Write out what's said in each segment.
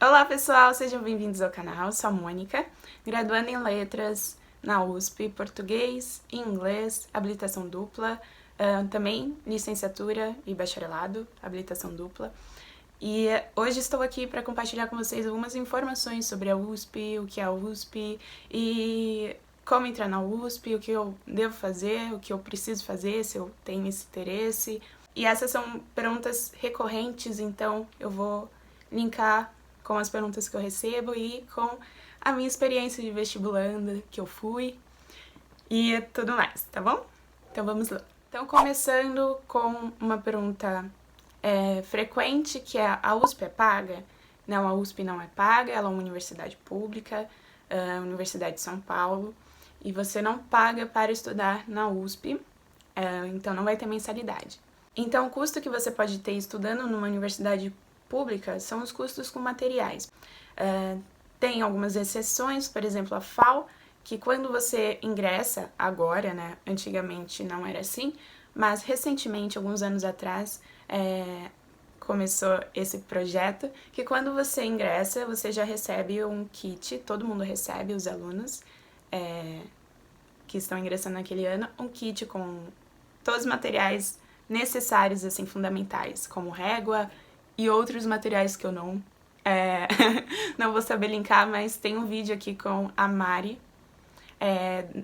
Olá pessoal, sejam bem-vindos ao canal. Eu sou a Mônica, graduanda em Letras na USP, Português e Inglês, habilitação dupla, também licenciatura e bacharelado, habilitação dupla. E hoje estou aqui para compartilhar com vocês algumas informações sobre a USP, o que é a USP e como entrar na USP, o que eu devo fazer, o que eu preciso fazer, se eu tenho esse interesse. E essas são perguntas recorrentes, então eu vou linkar com as perguntas que eu recebo e com a minha experiência de vestibulanda que eu fui e tudo mais, tá bom? Então vamos lá. Então começando com uma pergunta frequente, que é: a USP é paga? Não, a USP não é paga, ela é uma universidade pública, a Universidade de São Paulo, e você não paga para estudar na USP, então não vai ter mensalidade. Então o custo que você pode ter estudando numa universidade pública são os custos com materiais. Tem algumas exceções, por exemplo, a FAO, que quando você ingressa agora, né, antigamente não era assim, mas recentemente, alguns anos atrás, começou esse projeto, que quando você ingressa, você já recebe um kit, todo mundo recebe, os alunos que estão ingressando naquele ano, um kit com todos os materiais necessários, assim, fundamentais, como régua e outros materiais que eu não não vou saber linkar, mas tem um vídeo aqui com a Mari,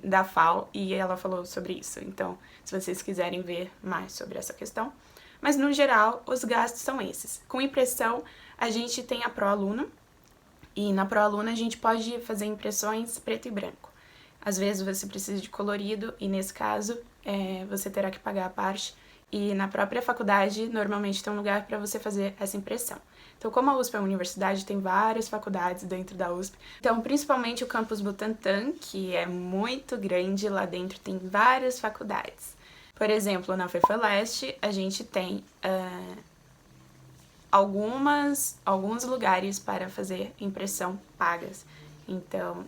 da FAO, e ela falou sobre isso. Então, se vocês quiserem ver mais sobre essa questão. Mas, no geral, os gastos são esses. Com impressão, a gente tem a ProAluno, e na ProAluno a gente pode fazer impressões preto e branco. Às vezes você precisa de colorido, e nesse caso, você terá que pagar a parte. E na própria faculdade, normalmente tem um lugar para você fazer essa impressão. Então, como a USP é uma universidade, tem várias faculdades dentro da USP. Então, principalmente o campus Butantã, que é muito grande, lá dentro tem várias faculdades. Por exemplo, na FEFELESTE, a gente tem alguns lugares para fazer impressão pagas. Então,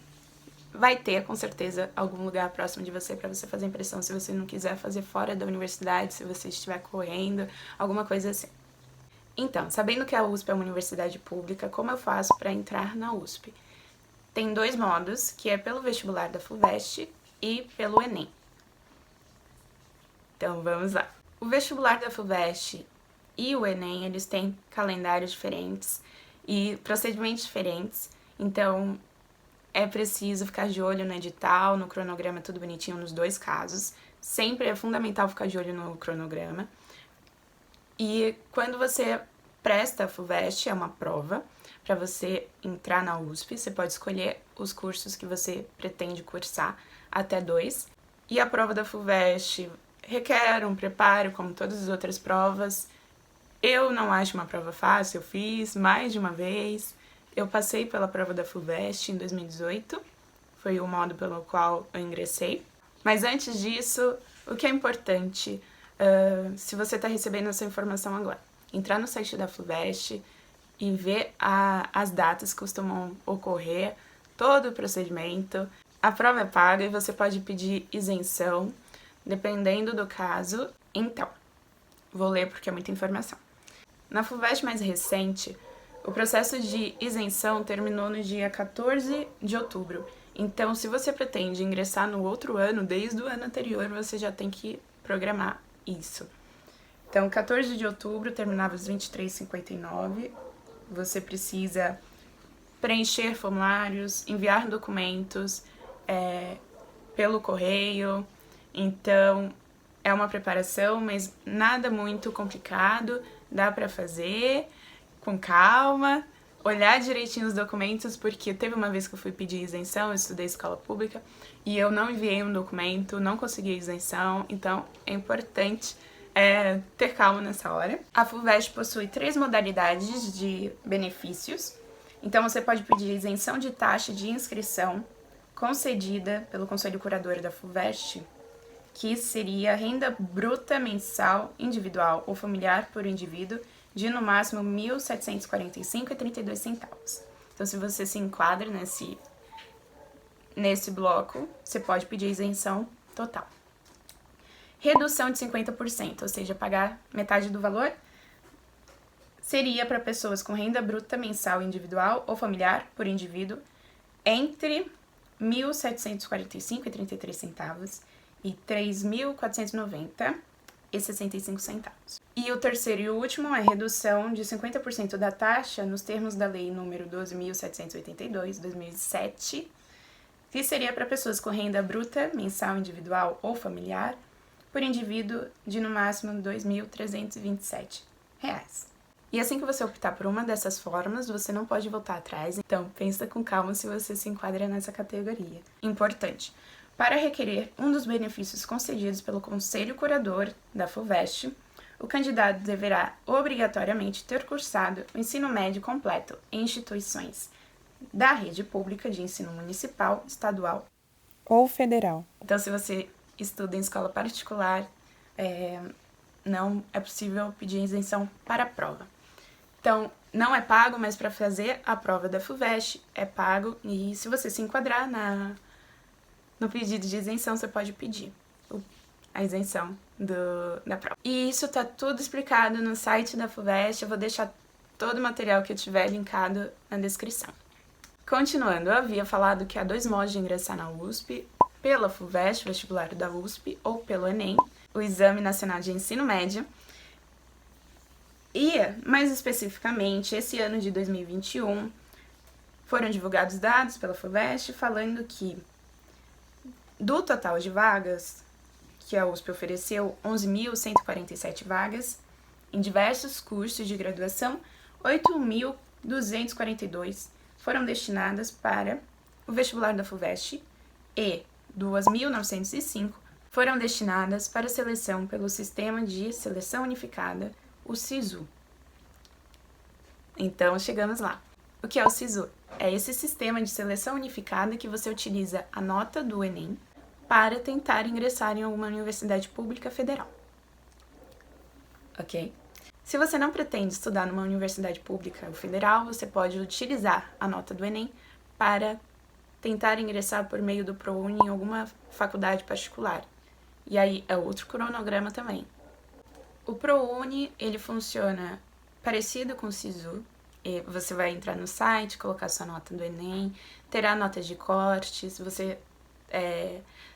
vai ter, com certeza, algum lugar próximo de você para você fazer impressão, se você não quiser fazer fora da universidade, se você estiver correndo, alguma coisa assim. Então, sabendo que a USP é uma universidade pública, como eu faço para entrar na USP? Tem dois modos, que é pelo vestibular da FUVEST e pelo Enem. Então, vamos lá. O vestibular da FUVEST e o Enem, eles têm calendários diferentes e procedimentos diferentes, então é preciso ficar de olho no edital, no cronograma, tudo bonitinho nos dois casos. Sempre é fundamental ficar de olho no cronograma. E quando você presta a FUVEST, é uma prova para você entrar na USP. Você pode escolher os cursos que você pretende cursar, até 2. E a prova da FUVEST requer um preparo, como todas as outras provas. Eu não acho uma prova fácil, eu fiz mais de uma vez. Eu passei pela prova da FUVEST em 2018, foi o modo pelo qual eu ingressei. Mas antes disso, o que é importante, se você está recebendo essa informação agora, entrar no site da FUVEST e ver as datas que costumam ocorrer, todo o procedimento. A prova é paga e você pode pedir isenção, dependendo do caso. Então, vou ler porque é muita informação. Na FUVEST mais recente, o processo de isenção terminou no dia 14 de outubro. Então, se você pretende ingressar no outro ano, desde o ano anterior, você já tem que programar isso. Então, 14 de outubro, terminava às 23h59. Você precisa preencher formulários, enviar documentos pelo correio. Então, é uma preparação, mas nada muito complicado, dá para fazer com calma, olhar direitinho os documentos, porque teve uma vez que eu fui pedir isenção, eu estudei escola pública, e eu não enviei um documento, não consegui isenção, então é importante ter calma nessa hora. A FUVEST possui 3 modalidades de benefícios, então você pode pedir isenção de taxa de inscrição, concedida pelo Conselho Curador da FUVEST, que seria renda bruta mensal individual ou familiar por indivíduo, de no máximo R$ 1.745,32. Então, se você se enquadra nesse bloco, você pode pedir isenção total. Redução de 50%, ou seja, pagar metade do valor seria para pessoas com renda bruta mensal individual ou familiar por indivíduo entre R$ 1.745,33 e R$ 3.490,65. E o terceiro e o último é redução de 50% da taxa nos termos da Lei nº 12.782, 2007, que seria para pessoas com renda bruta mensal individual ou familiar por indivíduo de no máximo R$ 2.327. E assim que você optar por uma dessas formas, você não pode voltar atrás, então pensa com calma se você se enquadra nessa categoria. Importante: para requerer um dos benefícios concedidos pelo Conselho Curador da FUVEST, o candidato deverá obrigatoriamente ter cursado o ensino médio completo em instituições da rede pública de ensino municipal, estadual ou federal. Então, se você estuda em escola particular, não é possível pedir isenção para a prova. Então, não é pago, mas para fazer a prova da FUVEST é pago, e se você se enquadrar no pedido de isenção, você pode pedir a isenção da prova. E isso tá tudo explicado no site da FUVEST, eu vou deixar todo o material que eu tiver linkado na descrição. Continuando, eu havia falado que há 2 modos de ingressar na USP, pela FUVEST, vestibular da USP, ou pelo Enem, o Exame Nacional de Ensino Médio. E, mais especificamente, esse ano de 2021, foram divulgados dados pela FUVEST falando que, do total de vagas que a USP ofereceu, 11.147 vagas, em diversos cursos de graduação, 8.242 foram destinadas para o vestibular da FUVEST e 2.905 foram destinadas para seleção pelo Sistema de Seleção Unificada, o SISU. Então, chegamos lá. O que é o SISU? É esse sistema de seleção unificada que você utiliza a nota do Enem para tentar ingressar em alguma universidade pública federal. Ok? Se você não pretende estudar numa universidade pública ou federal, você pode utilizar a nota do Enem para tentar ingressar por meio do ProUni em alguma faculdade particular. E aí é outro cronograma também. O ProUni, ele funciona parecido com o SISU. E você vai entrar no site, colocar sua nota do Enem, terá notas de cortes, você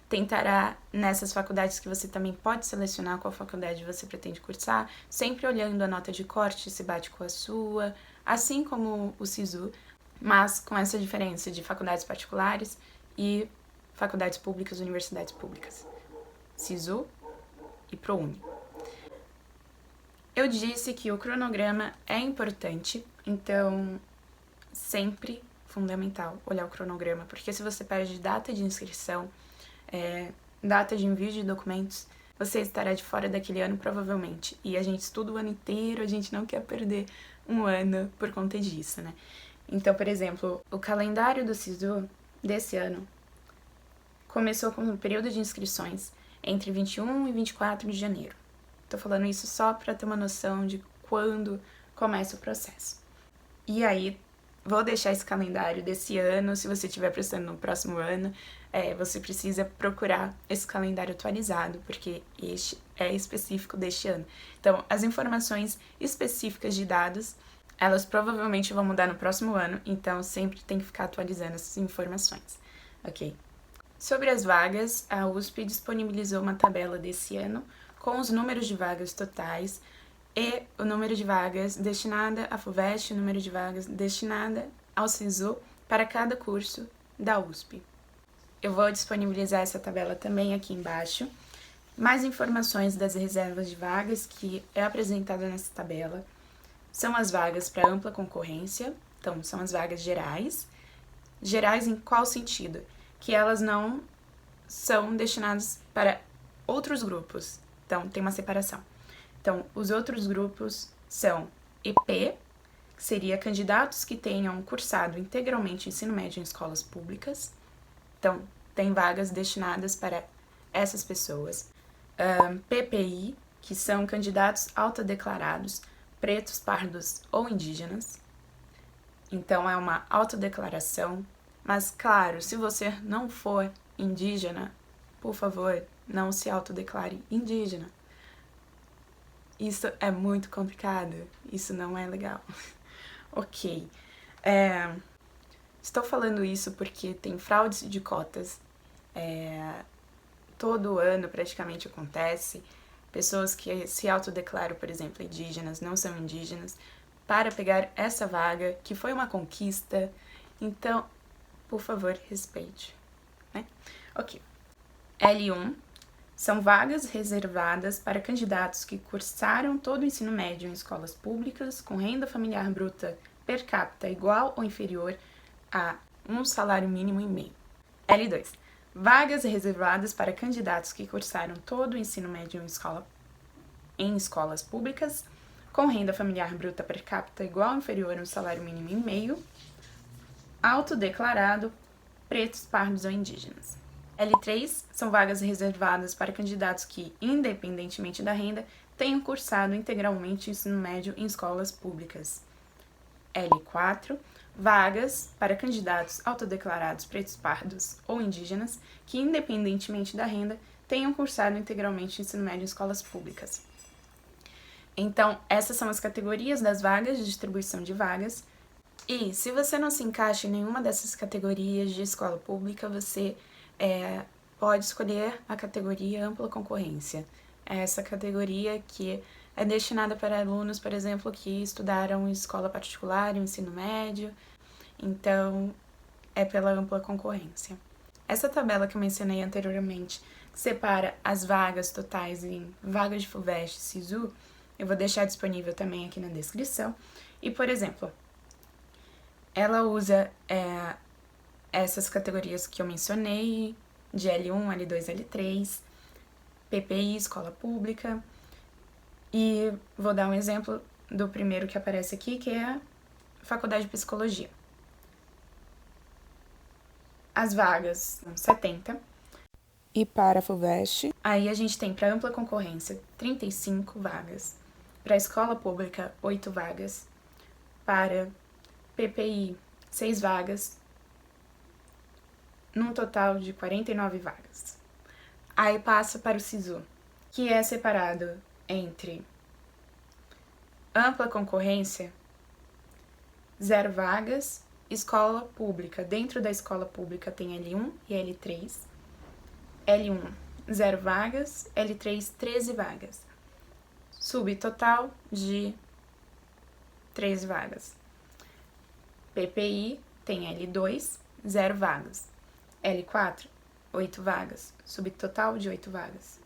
tentará nessas faculdades que você também pode selecionar qual faculdade você pretende cursar, sempre olhando a nota de corte se bate com a sua, assim como o SISU, mas com essa diferença de faculdades particulares e faculdades públicas, universidades públicas. SISU e ProUni. Eu disse que o cronograma é importante, então sempre fundamental olhar o cronograma, porque se você perde data de inscrição, data de envio de documentos, você estará de fora daquele ano provavelmente. E a gente estuda o ano inteiro, a gente não quer perder um ano por conta disso, né? Então, por exemplo, o calendário do SISU desse ano começou com um período de inscrições entre 21 e 24 de janeiro. Tô falando isso só para ter uma noção de quando começa o processo. E aí, vou deixar esse calendário desse ano, se você estiver prestando no próximo ano, você precisa procurar esse calendário atualizado, porque este é específico deste ano. Então, as informações específicas de dados, elas provavelmente vão mudar no próximo ano, então sempre tem que ficar atualizando essas informações, ok? Sobre as vagas, a USP disponibilizou uma tabela desse ano com os números de vagas totais e o número de vagas destinada à FUVEST, o número de vagas destinada ao SISU para cada curso da USP. Eu vou disponibilizar essa tabela também aqui embaixo. Mais informações das reservas de vagas que é apresentada nessa tabela são as vagas para ampla concorrência, então são as vagas gerais. Gerais em qual sentido? Que elas não são destinadas para outros grupos, então tem uma separação. Então, os outros grupos são EP, que seria candidatos que tenham cursado integralmente ensino médio em escolas públicas. Então, tem vagas destinadas para essas pessoas. PPI, que são candidatos autodeclarados, pretos, pardos ou indígenas. Então, é uma autodeclaração. Mas, claro, se você não for indígena, por favor, não se autodeclare indígena. Isso é muito complicado, isso não é legal. Ok. Estou falando isso porque tem fraudes de cotas. Todo ano praticamente acontece. Pessoas que se autodeclaram, por exemplo, indígenas, não são indígenas, para pegar essa vaga, que foi uma conquista. Então, por favor, respeite. Né? Ok. L1 são vagas reservadas para candidatos que cursaram todo o ensino médio em escolas públicas com renda familiar bruta per capita igual ou inferior a um salário mínimo e meio. L2. Vagas reservadas para candidatos que cursaram todo o ensino médio em escolas públicas com renda familiar bruta per capita igual ou inferior a um salário mínimo e meio, autodeclarado, pretos, pardos ou indígenas. L3 são vagas reservadas para candidatos que, independentemente da renda, tenham cursado integralmente o ensino médio em escolas públicas. L4, vagas para candidatos autodeclarados pretos, pardos ou indígenas que, independentemente da renda, tenham cursado integralmente o ensino médio em escolas públicas. Então, essas são as categorias das vagas de distribuição de vagas. E se você não se encaixa em nenhuma dessas categorias de escola pública, você pode escolher a categoria ampla concorrência. É essa categoria que é destinada para alunos, por exemplo, que estudaram em escola particular, em ensino médio. Então, é pela ampla concorrência. Essa tabela que eu mencionei anteriormente, que separa as vagas totais em vagas de FUVEST e SISU, eu vou deixar disponível também aqui na descrição. E, por exemplo, ela usa essas categorias que eu mencionei, de L1, L2, L3, PPI, escola pública, e vou dar um exemplo do primeiro que aparece aqui, que é a Faculdade de Psicologia. As vagas são 70. E para a FUVEST, aí a gente tem para ampla concorrência 35 vagas, para a escola pública 8 vagas, para PPI 6 vagas, num total de 49 vagas. Aí passa para o SISU, que é separado entre ampla concorrência, 0 vagas, escola pública. Dentro da escola pública tem L1 e L3. L1, 0 vagas, L3, 13 vagas. Subtotal de 13 vagas. PPI tem L2, 0 vagas. L4, 8 vagas, subtotal de 8 vagas.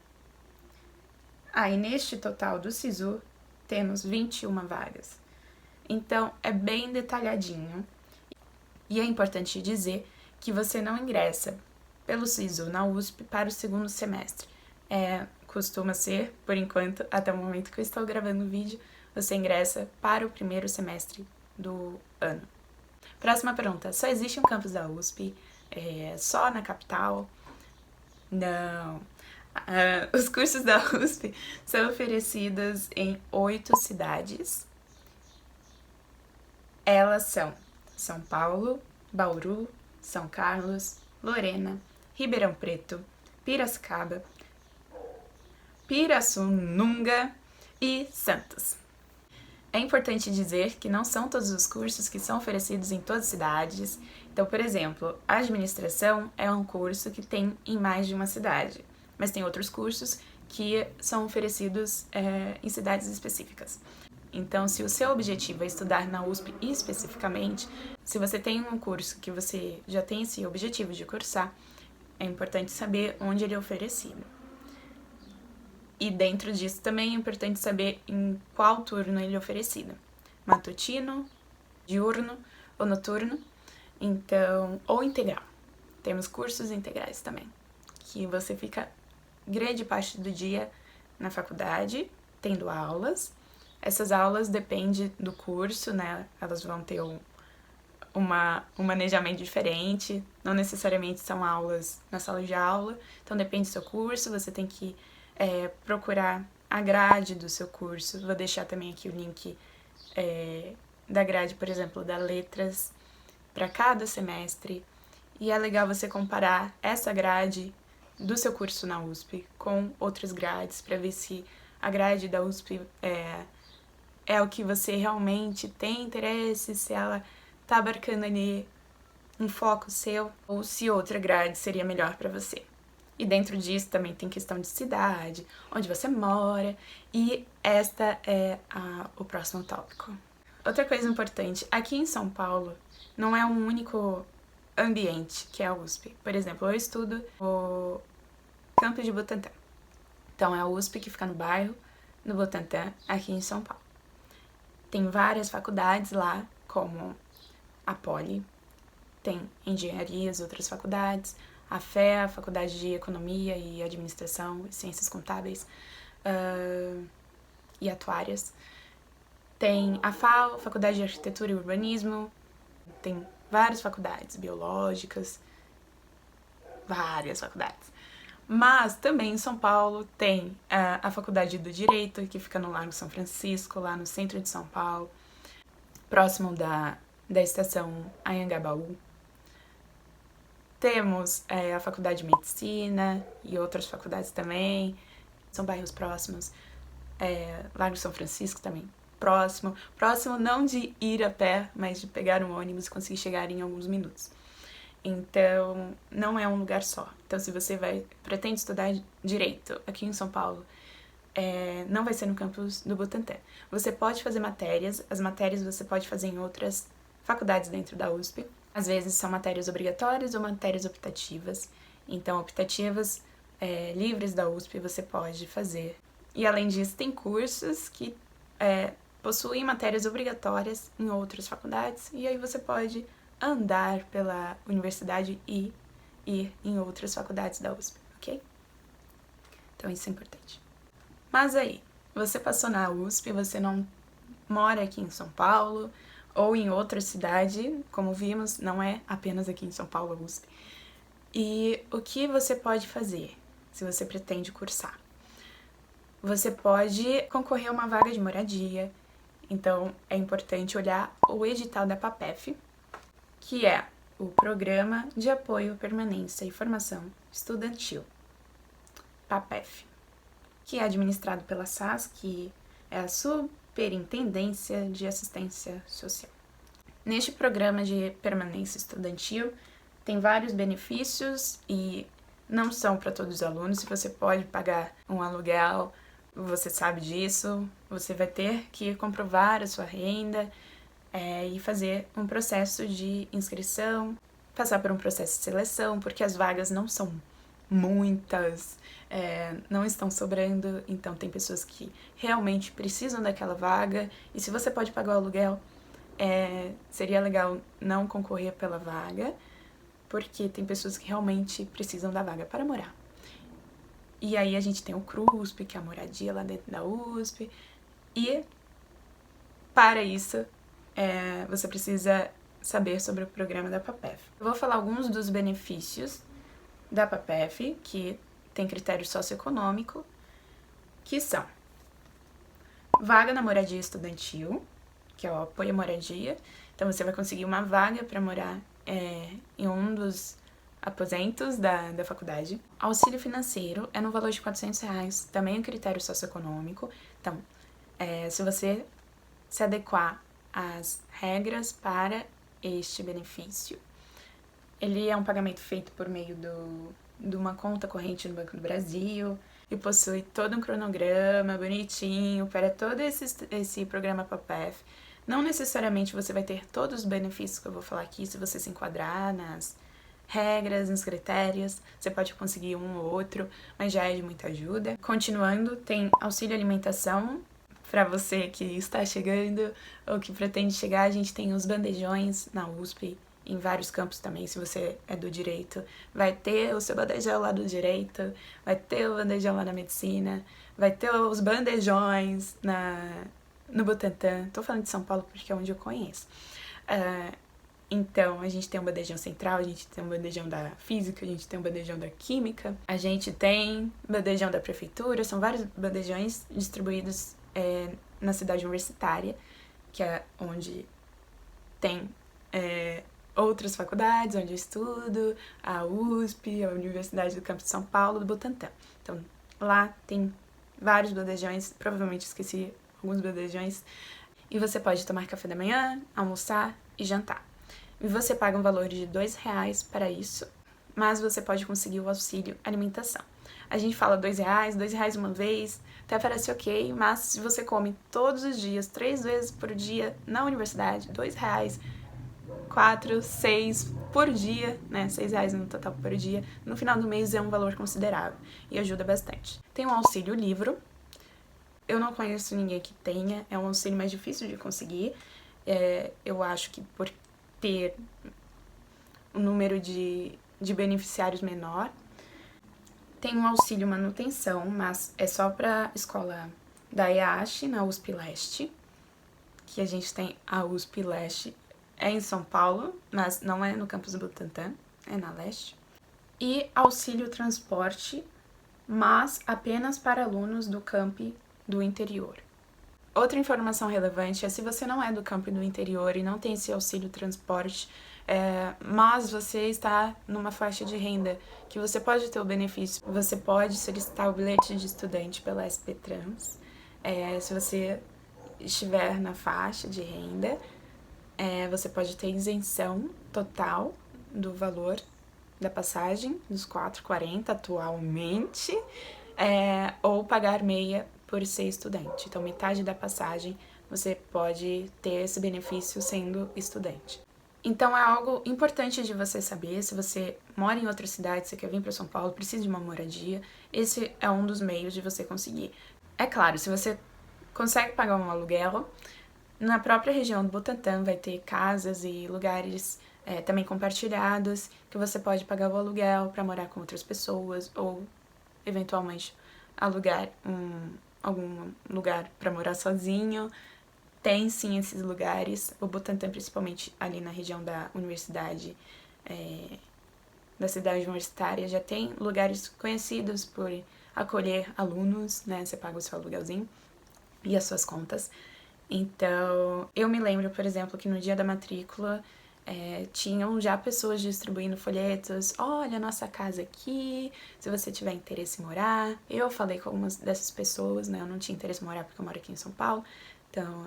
Aí, neste total do SISU, temos 21 vagas. Então, é bem detalhadinho. E é importante dizer que você não ingressa pelo SISU na USP para o segundo semestre. Costuma ser, por enquanto, até o momento que eu estou gravando o vídeo, você ingressa para o primeiro semestre do ano. Próxima pergunta. Só existe um campus da USP? Só na capital? Não. Os cursos da USP são oferecidos em 8 cidades. Elas são São Paulo, Bauru, São Carlos, Lorena, Ribeirão Preto, Piracicaba, Pirassununga e Santos. É importante dizer que não são todos os cursos que são oferecidos em todas as cidades. Então, por exemplo, a administração é um curso que tem em mais de uma cidade, mas tem outros cursos que são oferecidos em cidades específicas. Então, se o seu objetivo é estudar na USP especificamente, se você tem um curso que você já tem esse objetivo de cursar, é importante saber onde ele é oferecido. E dentro disso também é importante saber em qual turno ele é oferecido. Matutino, diurno ou noturno, então, ou integral. Temos cursos integrais também, que você fica grande parte do dia na faculdade, tendo aulas. Essas aulas dependem do curso, né? Elas vão ter um manejamento diferente, não necessariamente são aulas na sala de aula, então depende do seu curso, você tem que procurar a grade do seu curso. Vou deixar também aqui o link da grade, por exemplo, da letras para cada semestre. E é legal você comparar essa grade do seu curso na USP com outras grades para ver se a grade da USP é o que você realmente tem interesse, se ela tá abarcando ali um foco seu, ou se outra grade seria melhor para você. E dentro disso também tem questão de cidade, onde você mora, e esta é o próximo tópico. Outra coisa importante, aqui em São Paulo não é um único ambiente que é a USP. Por exemplo, eu estudo o campus de Butantã. Então é a USP que fica no bairro, no Butantã, aqui em São Paulo. Tem várias faculdades lá, como a Poli, tem engenharias, outras faculdades, a FEA, a Faculdade de Economia e Administração e Ciências Contábeis e Atuárias. Tem a FAO, Faculdade de Arquitetura e Urbanismo, tem várias faculdades biológicas, várias faculdades. Mas também em São Paulo tem a Faculdade do Direito, que fica no Largo São Francisco, lá no centro de São Paulo, próximo da estação Anhangabaú. Temos a Faculdade de Medicina e outras faculdades também, são bairros próximos. Largo São Francisco também, próximo não de ir a pé, mas de pegar um ônibus e conseguir chegar em alguns minutos. Então, não é um lugar só. Então, se você pretende estudar Direito aqui em São Paulo, não vai ser no campus do Butantã. Você pode fazer matérias, as matérias você pode fazer em outras faculdades dentro da USP. Às vezes são matérias obrigatórias ou matérias optativas. Então, optativas livres da USP você pode fazer. E além disso, tem cursos que possuem matérias obrigatórias em outras faculdades, e aí você pode andar pela universidade e ir em outras faculdades da USP, ok? Então isso é importante. Mas aí, você passou na USP, você não mora aqui em São Paulo ou em outra cidade, como vimos, não é apenas aqui em São Paulo a USP. E o que você pode fazer se você pretende cursar? Você pode concorrer a uma vaga de moradia, então é importante olhar o edital da PAPEF, que é o Programa de Apoio, Permanência e Formação Estudantil, PAPEF, que é administrado pela SAS, que é a Superintendência de Assistência Social. Neste programa de permanência estudantil, tem vários benefícios e não são para todos os alunos. Se você pode pagar um aluguel, você sabe disso, você vai ter que comprovar a sua renda e fazer um processo de inscrição, passar por um processo de seleção, porque as vagas não são muitas, não estão sobrando, então tem pessoas que realmente precisam daquela vaga, e se você pode pagar o aluguel, seria legal não concorrer pela vaga, porque tem pessoas que realmente precisam da vaga para morar. E aí a gente tem o CRUSP, que é a moradia lá dentro da USP, e para isso você precisa saber sobre o programa da PAPEF. Eu vou falar alguns dos benefícios da PAPEF, que tem critério socioeconômico, que são vaga na moradia estudantil, que é o apoio à moradia. Então você vai conseguir uma vaga para morar em um dos aposentos da faculdade. Auxílio financeiro é no valor de R$400, também é critério socioeconômico. Então, se você se adequar às regras para este benefício, ele é um pagamento feito por meio de uma conta corrente no Banco do Brasil e possui todo um cronograma bonitinho para todo esse programa PAPEF. Não necessariamente você vai ter todos os benefícios que eu vou falar aqui se você se enquadrar nas regras, nos critérios. Você pode conseguir um ou outro, mas já é de muita ajuda. Continuando, tem auxílio alimentação. Para você que está chegando ou que pretende chegar, a gente tem os bandejões na USP, em vários campos também. Se você é do direito, vai ter o seu bandejão lá do direito, vai ter o bandejão lá na medicina, vai ter os bandejões no Butantã. Tô falando de São Paulo porque é onde eu conheço. Então, a gente tem um bandejão central, a gente tem um bandejão da física, a gente tem um bandejão da química, a gente tem bandejão da prefeitura, são vários bandejões distribuídos na cidade universitária, que é onde tem outras faculdades, onde eu estudo, a USP, a Universidade do Campus de São Paulo, do Butantã. Então, lá tem vários bandejões, provavelmente esqueci alguns bandejões, e você pode tomar café da manhã, almoçar e jantar. E você paga um valor de R$2 para isso, mas você pode conseguir o auxílio alimentação. A gente fala R$2 uma vez, até parece ok, mas se você come todos os dias, 3 vezes por dia na universidade, R$2, 4, 6 por dia, né, R$6 no total por dia, no final do mês é um valor considerável e ajuda bastante. Tem um auxílio livro, eu não conheço ninguém que tenha, é um auxílio mais difícil de conseguir, eu acho que por ter um número de beneficiários menor. Tem um auxílio manutenção, mas é só para escola da EASH, na USP Leste, que a gente tem a USP Leste, é em São Paulo, mas não é no campus do Butantã, é na Leste. E auxílio transporte, mas apenas para alunos do campi do interior. Outra informação relevante é se você não é do campo do interior e não tem esse auxílio transporte, mas você está numa faixa de renda que você pode ter o benefício, você pode solicitar o bilhete de estudante pela SP Trans, se você estiver na faixa de renda, você pode ter isenção total do valor da passagem, dos R$4,40 atualmente, ou pagar meia por ser estudante. Então, metade da passagem você pode ter esse benefício sendo estudante. Então, é algo importante de você saber. Se você mora em outra cidade, você quer vir para São Paulo, precisa de uma moradia, esse é um dos meios de você conseguir. É claro, se você consegue pagar um aluguel, na própria região do Butantã vai ter casas e lugares também compartilhados que você pode pagar o aluguel para morar com outras pessoas ou, eventualmente, alugar algum lugar para morar sozinho. Tem sim esses lugares, o Butantã principalmente ali na região da universidade, da cidade universitária, já tem lugares conhecidos por acolher alunos, né, você paga o seu aluguelzinho e as suas contas. Então, eu me lembro, por exemplo, que no dia da matrícula tinham já pessoas distribuindo folhetos, olha, nossa casa aqui, se você tiver interesse em morar. Eu falei com algumas dessas pessoas, né, eu não tinha interesse em morar porque eu moro aqui em São Paulo, então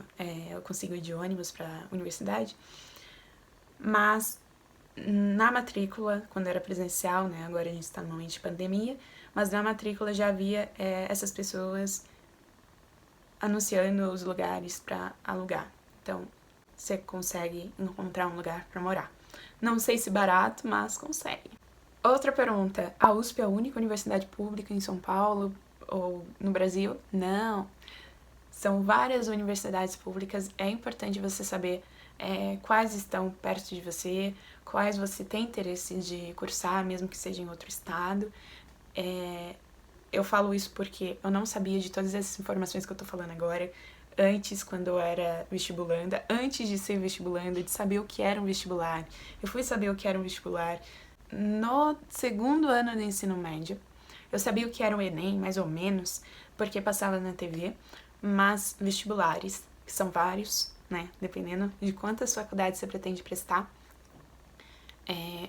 eu consigo ir de ônibus para a universidade. Mas na matrícula, quando era presencial, né, agora a gente está no momento de pandemia, mas na matrícula já havia essas pessoas anunciando os lugares para alugar. Então, você consegue encontrar um lugar para morar. Não sei se barato, mas consegue. Outra pergunta, a USP é a única universidade pública em São Paulo ou no Brasil? Não. São várias universidades públicas, é importante você saber quais estão perto de você, quais você tem interesse de cursar, mesmo que seja em outro estado. Eu falo isso porque eu não sabia de todas essas informações que eu tô falando agora, antes, quando eu era vestibulanda, antes de ser vestibulanda, de saber o que era um vestibular. Eu fui saber o que era um vestibular no segundo ano do ensino médio. Eu sabia o que era o Enem, mais ou menos, porque passava na TV, mas vestibulares, que são vários, né, dependendo de quantas faculdades você pretende prestar,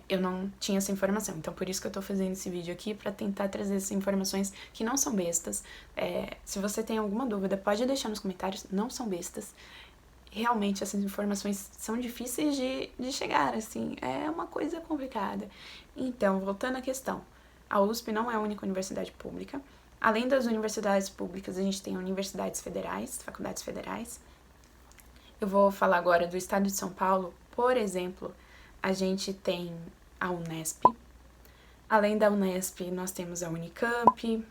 eu não tinha essa informação. Então, por isso que eu tô fazendo esse vídeo aqui, pra tentar trazer essas informações que não são bestas. Se você tem alguma dúvida, pode deixar nos comentários, não são bestas. Realmente, essas informações são difíceis de chegar, assim, é uma coisa complicada. Então, voltando à questão, a USP não é a única universidade pública. Além das universidades públicas, a gente tem universidades federais, faculdades federais. Eu vou falar agora do estado de São Paulo. Por exemplo, a gente tem a Unesp. Além da Unesp, nós temos a Unicamp,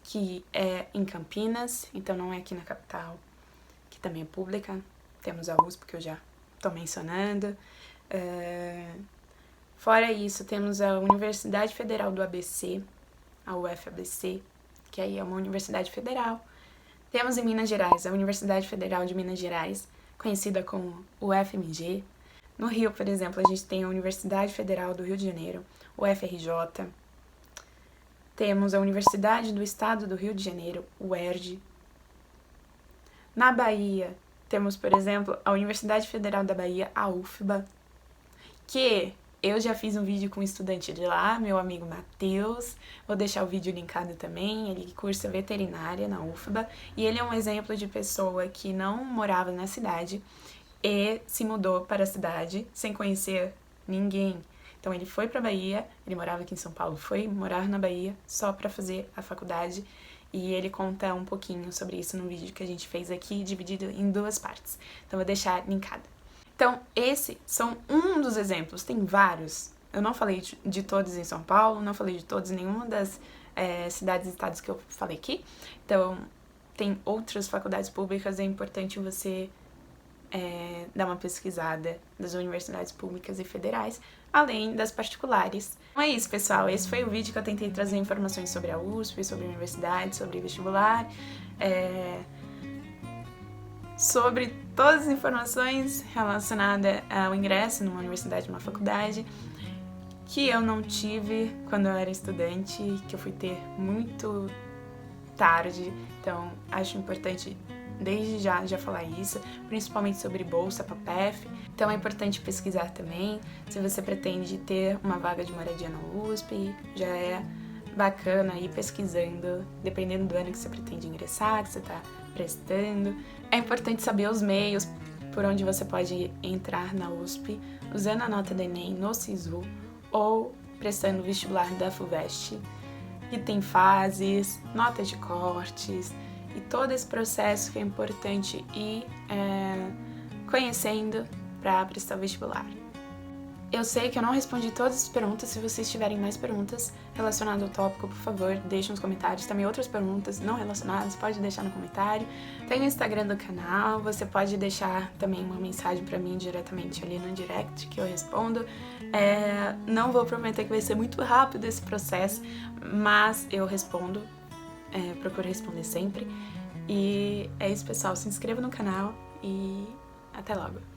que é em Campinas, então não é aqui na capital, que também é pública. Temos a USP, que eu já estou mencionando. Fora isso, temos a Universidade Federal do ABC, a UFABC, que aí é uma universidade federal. Temos em Minas Gerais a Universidade Federal de Minas Gerais, conhecida como UFMG. No Rio, por exemplo, a gente tem a Universidade Federal do Rio de Janeiro, o UFRJ. Temos a Universidade do Estado do Rio de Janeiro, o UERJ. Na Bahia, temos, por exemplo, a Universidade Federal da Bahia, a UFBA, que Eu já fiz um vídeo com um estudante de lá, meu amigo Matheus, vou deixar o vídeo linkado também, ele cursa veterinária na UFBA, e ele é um exemplo de pessoa que não morava na cidade e se mudou para a cidade sem conhecer ninguém. Então ele foi para a Bahia, ele morava aqui em São Paulo, foi morar na Bahia só para fazer a faculdade, e ele conta um pouquinho sobre isso no vídeo que a gente fez aqui, dividido em 2 partes. Então vou deixar linkado. Então, esses são um dos exemplos, tem vários. Eu não falei de todos em São Paulo, não falei de todos em nenhuma das cidades e estados que eu falei aqui. Então, tem outras faculdades públicas, é importante você dar uma pesquisada das universidades públicas e federais, além das particulares. Então é isso, pessoal. Esse foi o vídeo que eu tentei trazer informações sobre a USP, sobre a universidade, sobre vestibular, sobre todas as informações relacionadas ao ingresso numa universidade, numa faculdade, que eu não tive quando eu era estudante, que eu fui ter muito tarde. Então, acho importante desde já falar isso, principalmente sobre bolsa, PAPEF. Então é importante pesquisar também. Se você pretende ter uma vaga de moradia na USP, já é bacana ir pesquisando, dependendo do ano que você pretende ingressar, que você está prestando. É importante saber os meios por onde você pode entrar na USP, usando a nota do Enem no SISU ou prestando o vestibular da FUVEST. E tem fases, notas de cortes e todo esse processo que é importante ir conhecendo para prestar o vestibular. Eu sei que eu não respondi todas as perguntas. Se vocês tiverem mais perguntas relacionadas ao tópico, por favor, deixem nos comentários. Também outras perguntas não relacionadas, pode deixar no comentário. Tem o Instagram do canal, você pode deixar também uma mensagem pra mim diretamente ali no direct, que eu respondo. Não vou prometer que vai ser muito rápido esse processo, mas eu respondo, procuro responder sempre. E é isso, pessoal. Se inscreva no canal e até logo!